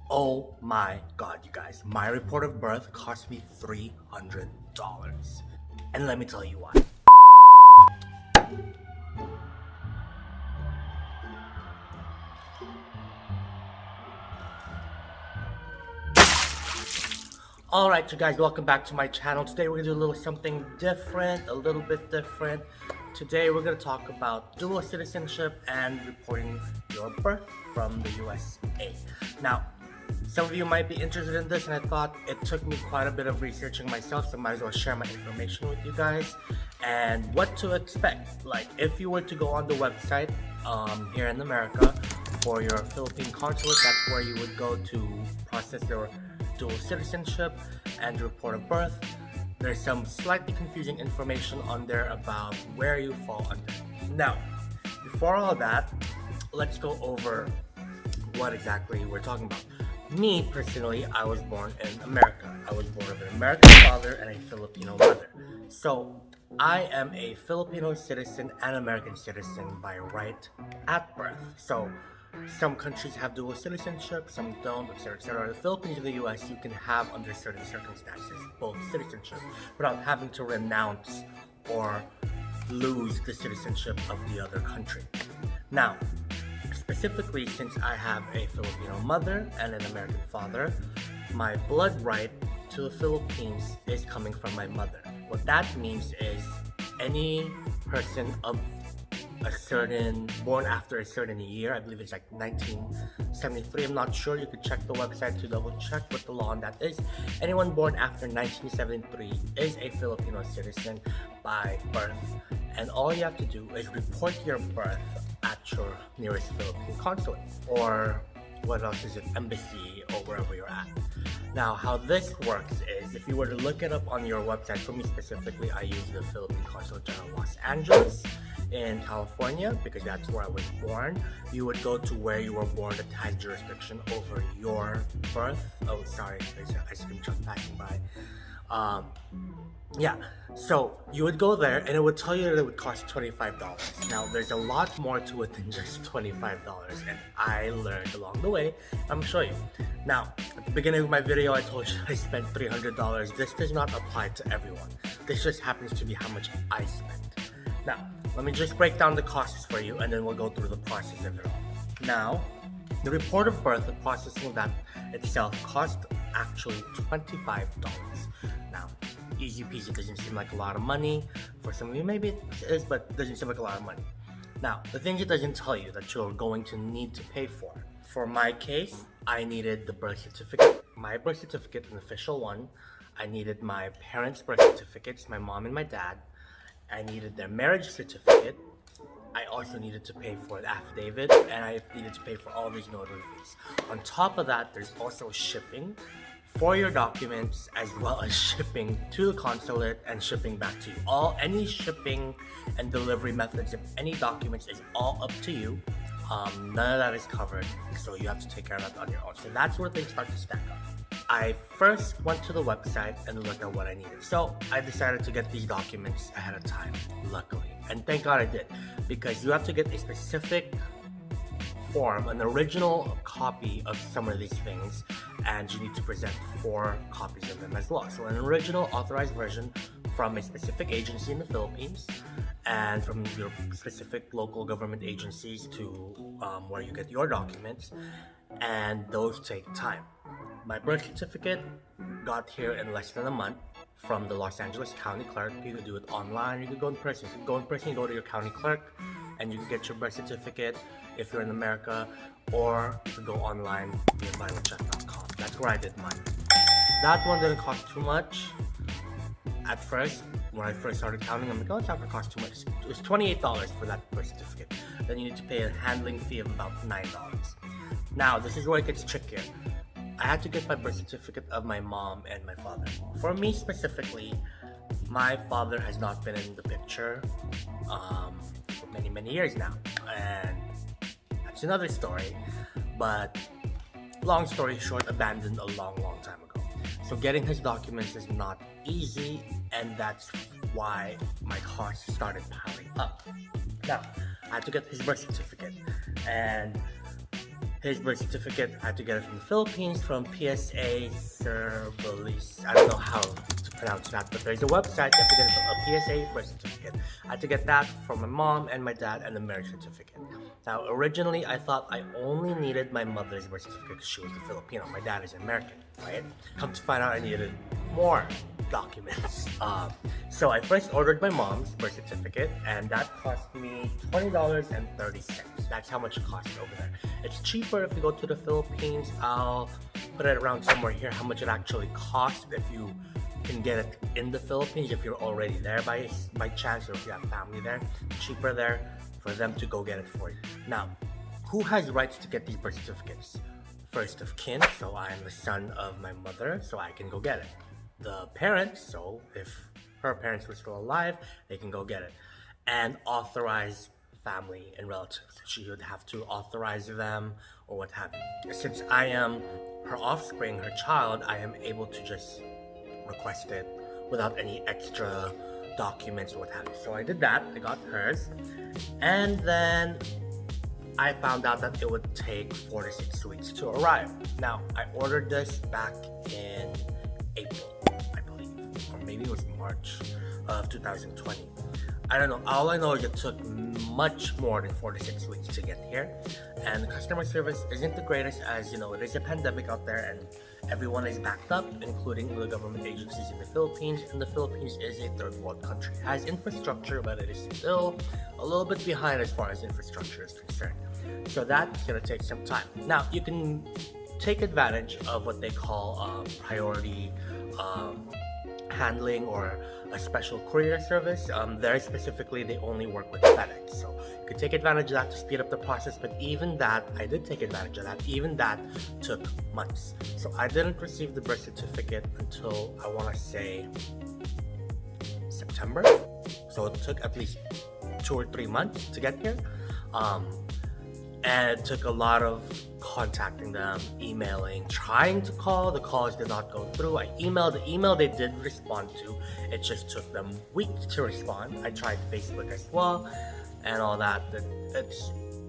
Oh my god, you guys. My report of birth cost me $300. And let me tell you why. Alright, you guys, welcome back to my channel. Today we're gonna do a little something different, a little bit different. Today we're gonna talk about dual citizenship and reporting your birth from the USA. Now, some of you might be interested in this, and I thought it took me quite a bit of researching myself, so I might as well share my information with you guys and what to expect. Like, if you were to go on the website here in America for your Philippine consulate, that's where you would go to process your dual citizenship and report of birth. There's some slightly confusing information on there about where you fall under. Now, before all that, let's go over what exactly we're talking about. Me, personally, I was born in America. I was born of an American father and a Filipino mother. So, I am a Filipino citizen and American citizen by right at birth. So, some countries have dual citizenship, some don't, etc. etc. The Philippines and the US, you can have under certain circumstances both citizenship without having to renounce or lose the citizenship of the other country. Now, specifically, since I have a Filipino mother and an American father, my blood right to the Philippines is coming from my mother. What that means is any person of born after a certain year, I believe it's like 1973, I'm not sure, you could check the website to double check what the law on that is. Anyone born after 1973 is a Filipino citizen by birth, and all you have to do is report your birth at your nearest Philippine consulate, or what else is it, embassy, or wherever you're at. Now, how this works is, if you were to look it up on your website, for me specifically, I use the Philippine Consulate General Los Angeles in California, because that's where I was born. You would go to where you were born that has jurisdiction over your birth. Oh, sorry, there's an ice cream truck passing by. Yeah, so you would go there and it would tell you that it would cost $25. Now, there's a lot more to it than just $25, and I learned along the way. I'm gonna show you. Now, at the beginning of my video, I told you I spent $300. This does not apply to everyone. This just happens to be how much I spent. Now, let me just break down the costs for you, and then we'll go through the process of it all. Now, the report of birth, the processing that itself cost actually $25. Now, easy peasy, doesn't seem like a lot of money. For some of you, maybe it is, but it doesn't seem like a lot of money. Now, the things it doesn't tell you that you're going to need to pay for. For my case, I needed the birth certificate, my birth certificate, an official one. I needed my parents' birth certificates, my mom and my dad. I needed their marriage certificate. I also needed to pay for the affidavit, and I needed to pay for all these notary fees. On top of that, there's also shipping for your documents, as well as shipping to the consulate and shipping back to you. Any shipping and delivery methods of any documents is all up to you. None of that is covered, so you have to take care of that on your own. So that's where things start to stack up. I first went to the website and looked at what I needed. So I decided to get these documents ahead of time, luckily. And thank God I did, because you have to get a specific form, an original copy of some of these things, and you need to present 4 copies of them as well. So an original authorized version from a specific agency in the Philippines, and from your specific local government agencies to where you get your documents, and those take time. My birth certificate got here in less than a month from the Los Angeles County Clerk. You could do it online, you could go in person. If you go in person, you go to your county clerk and you can get your birth certificate if you're in America, or you could go online via vitalcheck.com. That's where I did mine. That one didn't cost too much. At first, when I first started counting, I'm like, oh, it's not gonna cost too much. It was $28 for that birth certificate. Then you need to pay a handling fee of about $9. Now, this is where it gets trickier. I had to get my birth certificate of my mom and my father. For me specifically, my father has not been in the picture for many, many years now. And that's another story. But long story short, abandoned a long, long time ago. So getting his documents is not easy, and that's why my costs started piling up. Now, I had to get his birth certificate, and his birth certificate, I had to get it from the Philippines, from psaserbilis. I don't know how to pronounce that, but there's a website that you get a PSA birth certificate. I had to get that from my mom and my dad, and the marriage certificate. Now, originally, I thought I only needed my mother's birth certificate because she was a Filipino. My dad is American, right? Come to find out, I needed more documents. So I first ordered my mom's birth certificate, and that cost me $20.30. That's how much it costs over there. It's cheaper if you go to the Philippines. I'll put it around somewhere here how much it actually costs if you can get it in the Philippines, if you're already there by chance, or if you have family there. Cheaper there for them to go get it for you. Now, who has rights to get these birth certificates? First of kin, so I'm the son of my mother, so I can go get it. The parents, so if her parents were still alive, they can go get it. And authorized family and relatives. She would have to authorize them or what have you. Since I am her offspring, her child, I am able to just request it without any extra documents or what have you. So I did that, I got hers, and then I found out that it would take 4 to 6 weeks to arrive. Now, I ordered this back in April, I believe, or maybe it was March of 2020. I don't know. All I know is it took much more than 4 to 6 weeks to get here, and the customer service isn't the greatest, as you know, it is a pandemic out there and everyone is backed up, including the government agencies in the Philippines, and the Philippines is a third world country. It has infrastructure, but it is still a little bit behind as far as infrastructure is concerned. So that's going to take some time. Now, you can take advantage of what they call priority handling or a special courier service. There specifically, they only work with FedEx. So you could take advantage of that to speed up the process, but even that, I did take advantage of that. Even that took months. So I didn't receive the birth certificate until, I want to say, September. So it took at least 2 or 3 months to get here. And it took a lot of contacting them, emailing, trying to call. The calls did not go through. I emailed. The email they did respond to. It just took them weeks to respond. I tried Facebook as well and all that.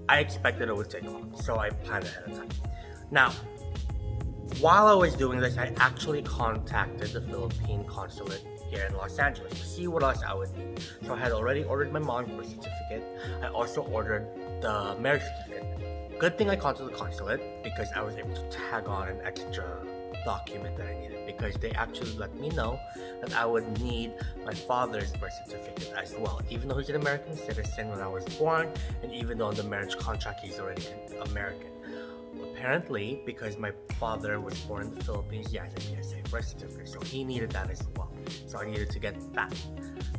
I expected it would take long, so I planned ahead of time. Now, while I was doing this, I actually contacted the Philippine consulate here in Los Angeles to see what else I would need. So I had already ordered my mom's birth certificate. I also ordered the marriage certificate. Good thing I contacted the consulate because I was able to tag on an extra document that I needed, because they actually let me know that I would need my father's birth certificate as well, even though he's an American citizen when I was born, and even though in the marriage contract he's already American. Apparently, because my father was born in the Philippines, he has a PSA birth certificate, so he needed that as well. So I needed to get that.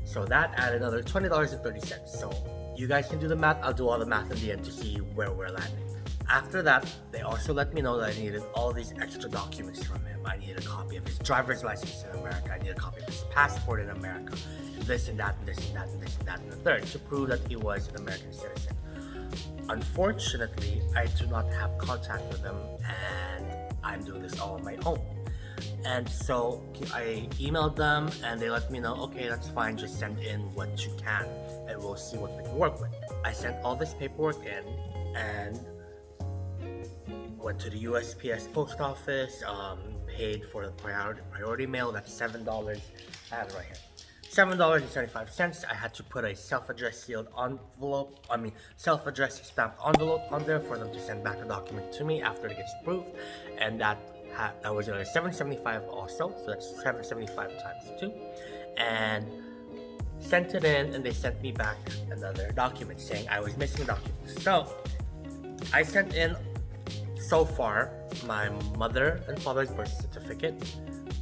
So that added another $20.30. So you guys can do the math. I'll do all the math in the end to see where we're landing. After that, they also let me know that I needed all these extra documents from him. I needed a copy of his driver's license in America. I needed a copy of his passport in America. And this and that, and this and that, and this and that, and the third, to prove that he was an American citizen. Unfortunately, I do not have contact with them, and I'm doing this all on my own. And so I emailed them, and they let me know, okay, that's fine, just send in what you can, and we'll see what we can work with. I sent all this paperwork in, and went to the USPS post office, paid for the priority mail. That's $7. I have it right here. $7.75. I had to put a self-addressed sealed envelope, self-addressed stamped envelope on there for them to send back a document to me after it gets approved. And that was another $7.75 also, so that's $7.75 times 2. And sent it in, and they sent me back another document saying I was missing documents. So I sent in, so far, my mother and father's birth certificate,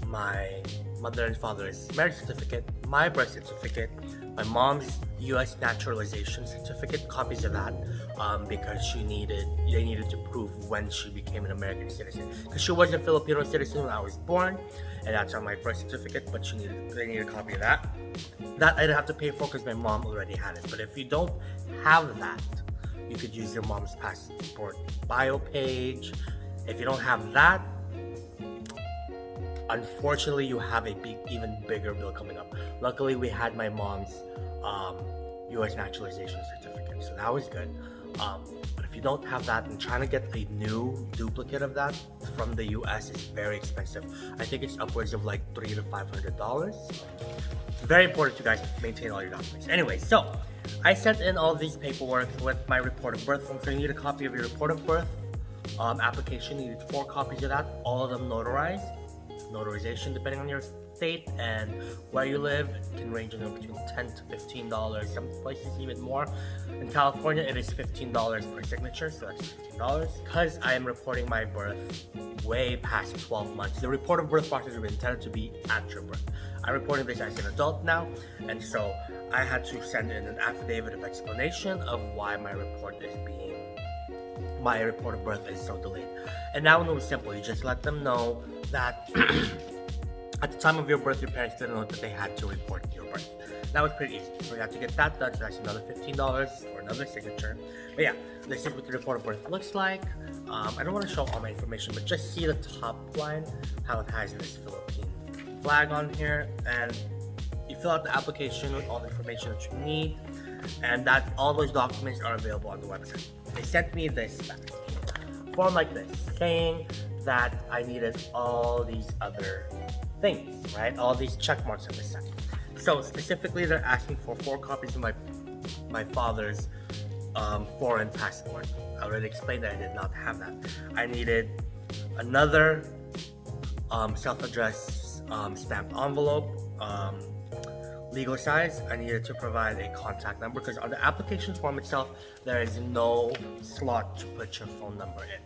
my mother and father's marriage certificate, my birth certificate, my mom's U.S. naturalization certificate, copies of that, because they needed to prove when she became an American citizen. Because she was a Filipino citizen when I was born, and that's on my birth certificate, but they needed a copy of that. That I didn't have to pay for because my mom already had it. But if you don't have that, you could use your mom's passport bio page. If you don't have that, unfortunately, you have a even bigger bill coming up. Luckily, we had my mom's U.S. naturalization certificate, so that was good. But if you don't have that, and trying to get a new duplicate of that from the US is very expensive. I think it's upwards of like $300 to $500. Very important to guys maintain all your documents. Anyway, so I sent in all these paperwork with my report of birth form. So you need a copy of your report of birth application. You need 4 copies of that, all of them notarized. Notarization, depending on your state and where you live, it can range anywhere between $10 to $15. Some places even more. In California, it is $15 per signature, so that's $15. Because I am reporting my birth way past 12 months, the report of birth process is intended to be at your birth. I'm reporting this as an adult now, and so I had to send in an affidavit of explanation of why my report of birth is so delayed. And now it was simple. You just let them know that at the time of your birth, your parents didn't know that they had to report your birth. That was pretty easy. So you have to get that done. So that's another $15 for another signature. But yeah, this is what the report of birth looks like. I don't want to show all my information, but just see the top line, how it has this Philippine flag on here. And you fill out the application with all the information that you need. And that all those documents are available on the website. They sent me this back, form like this, saying that I needed all these other things, right? All these check marks on the side. So specifically, they're asking for 4 copies of my father's foreign passport. I already explained that I did not have that. I needed another self-addressed stamped envelope, legal size. I needed to provide a contact number because on the application form itself, there is no slot to put your phone number in.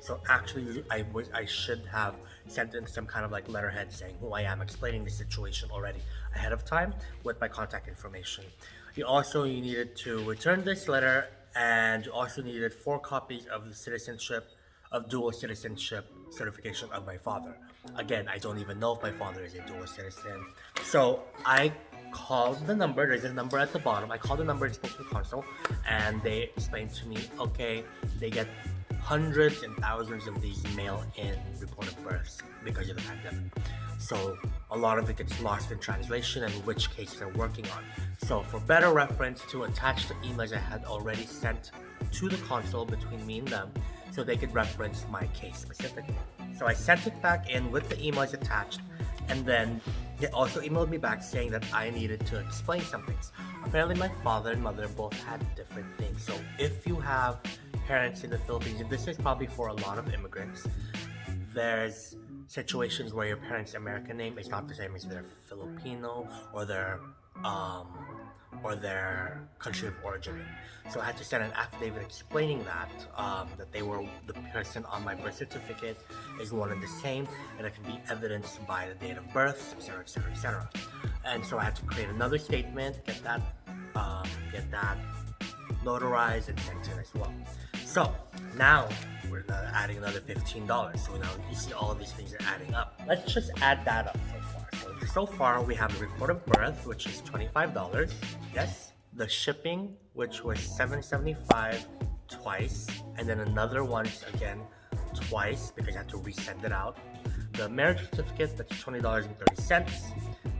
So actually, I should have sent in some kind of like letterhead saying who I am, explaining the situation already ahead of time with my contact information. You needed to return this letter, and you also needed 4 copies of the dual citizenship certification of my father. Again, I don't even know if my father is a dual citizen. So I called the number. There's a number at the bottom. I called the number and spoke to the consul, and they explained to me, okay, they get hundreds and thousands of these mail-in report of births because of the pandemic. So a lot of it gets lost in translation and which cases they're working on. So for better reference, to attach the emails I had already sent to the consul between me and them, so they could reference my case specifically. So I sent it back in with the emails attached, and then they also emailed me back saying that I needed to explain some things. Apparently my father and mother both had different things. So if you have parents in the Philippines, and this is probably for a lot of immigrants, there's situations where your parents' American name is not the same as their Filipino or their country of origin. So I had to send an affidavit explaining that the person on my birth certificate is one and the same, and it can be evidenced by the date of birth, etc., etc., etc. And so I had to create another statement, get that notarized and sent in as well. So now we're adding another $15. So now you see all of these things are adding up. Let's just add that up so far. So far we have the report of birth, which is $25. Yes. The shipping, which was $7.75 twice, and then another once again twice because I had to resend it out. The marriage certificate, that's $20.30.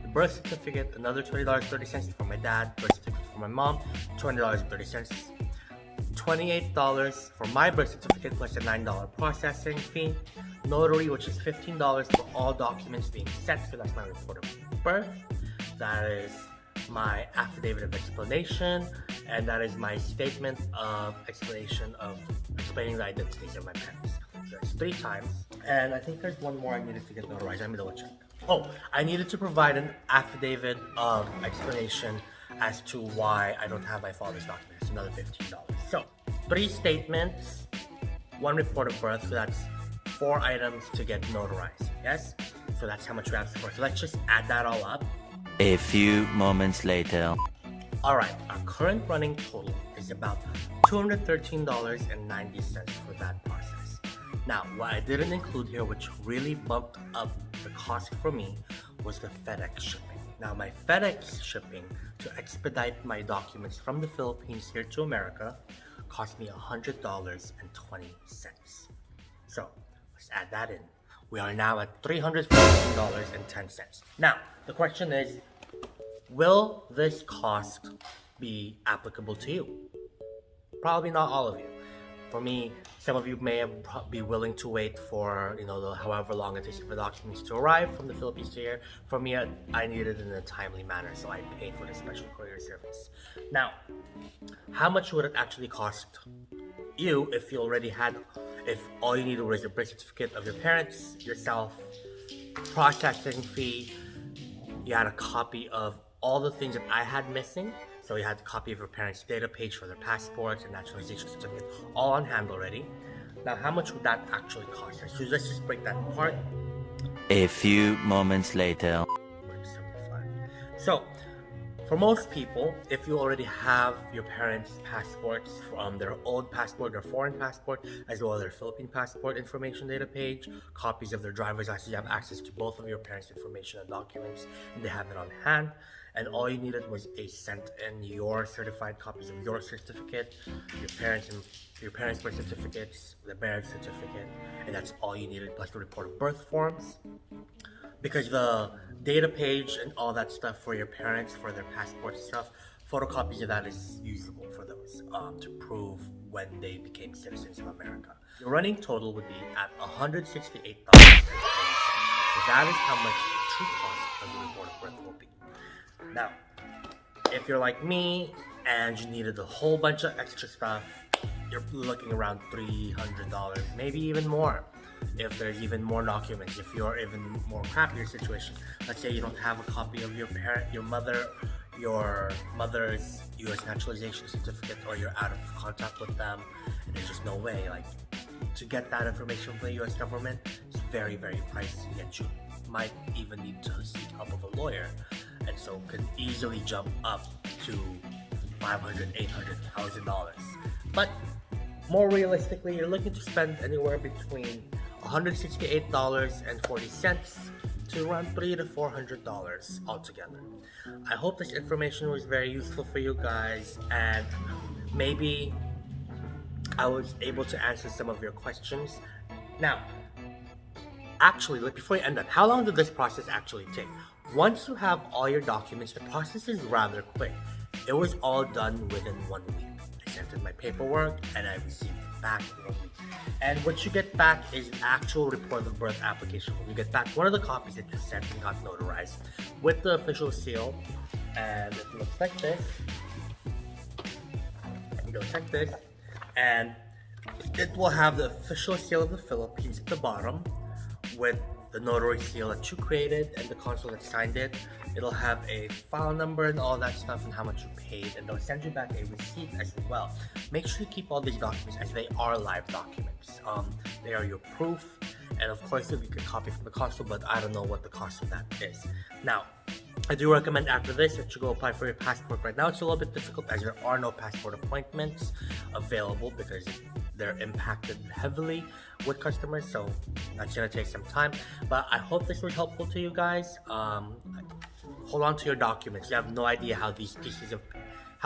The birth certificate, another $20.30 for my dad. Birth certificate for my mom, $20.30. $28 for my birth certificate plus a $9 processing fee. Notary, which is $15 for all documents being sent. So that's my report of birth. That is my affidavit of explanation, and that is my statement of explanation of explaining the identities of my parents. So it's 3 times, and I think there's one more I needed to get notarized. Let me double check. Oh, I needed to provide an affidavit of explanation as to why I don't have my father's documents. Another $15. So 3 statements, 1 report of birth. So that's 4 items to get notarized. Yes. So that's how much we have for. So let's just add that all up. A few moments later. All right, our current running total is about $213.90 for that process. Now, what I didn't include here, which really bumped up the cost for me, was the FedEx shipping. Now, my FedEx shipping to expedite my documents from the Philippines here to America cost me $100.20. So, let's add that in. We are now at $314.10. Now, the question is, will this cost be applicable to you? Probably not all of you. For me, some of you may be willing to wait for, however long it takes for the documents to arrive from the Philippines to here. For me, I needed it in a timely manner, so I paid for the special courier service. Now, how much would it actually cost you if all you needed was a birth certificate of your parents, yourself, processing fee, you had a copy of all the things that I had missing. So you had a copy of your parents' data page for their passports and naturalization certificate, all on hand already. Now, how much would that actually cost us? So let's just break that apart. A few moments later. So, for most people, if you already have your parents' passports, their old passport, their foreign passport, as well as their Philippine passport information data page, copies of their driver's license, you have access to both of your parents' information and documents, and they have it on hand. And all you needed was sent in your certified copies of your certificate, your parents' birth certificates, the marriage certificate, and that's all you needed, plus the report of birth forms. Because the data page and all that stuff for your parents, for their passport stuff, photocopies of that is usable for those to prove when they became citizens of America. Your running total would be at $168. So that is how much the true cost of the report of birth will be. Now, if you're like me and you needed a whole bunch of extra stuff, you're looking around $300, maybe even more. If there's even more documents, if you're even more crappier situation, let's say you don't have a copy of your mother's U.S. naturalization certificate, or you're out of contact with them, and there's just no way, to get that information from the U.S. government, it's very, very pricey, and you might even need to seek help of a lawyer, and so can easily jump up to $500,000, $800,000. But more realistically, you're looking to spend anywhere between $168.40 to around $300 to $400 altogether. I hope this information was very useful for you guys, and maybe I was able to answer some of your questions. Now, actually, before you end up, how long did this process actually take? Once you have all your documents, the process is rather quick. It was all done within 1 week. I sent in my paperwork and I received it back in 1 week. And what you get back is an actual report of birth application. You get back one of the copies that you sent and got notarized with the official seal, and it looks like this. And it will have the official seal of the Philippines at the bottom with the notary seal that you created and the consul that signed it. It'll have a file number and all that stuff and how much you paid, and they'll send you back a receipt as well. Make sure you keep all these documents as they are live documents. They are your proof, and of course if you can copy from the consul, but I don't know what the cost of that is. Now, I do recommend after this that you go apply for your passport. Right now it's a little bit difficult as there are no passport appointments available because they're impacted heavily with customers, so that's gonna take some time. But I hope this was helpful to you guys. Hold on to your documents. You have no idea how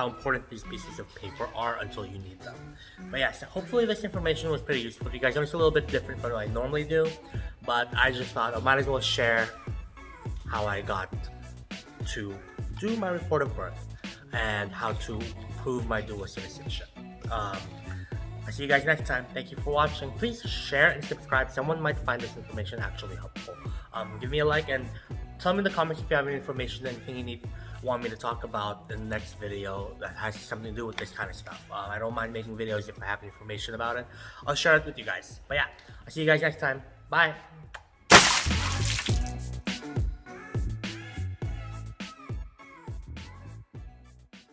important these pieces of paper are until you need them. But yes, hopefully this information was pretty useful. You guys know it's a little bit different from what I normally do, but I just thought I might as well share how I got to do my report of birth and how to prove my dual citizenship. I'll see you guys next time. Thank you for watching. Please share and subscribe. Someone might find this information actually helpful. Give me a like and tell me in the comments if you have any information, anything you want me to talk about in the next video that has something to do with this kind of stuff. I don't mind making videos if I have information about it. I'll share it with you guys. But yeah, I'll see you guys next time. Bye.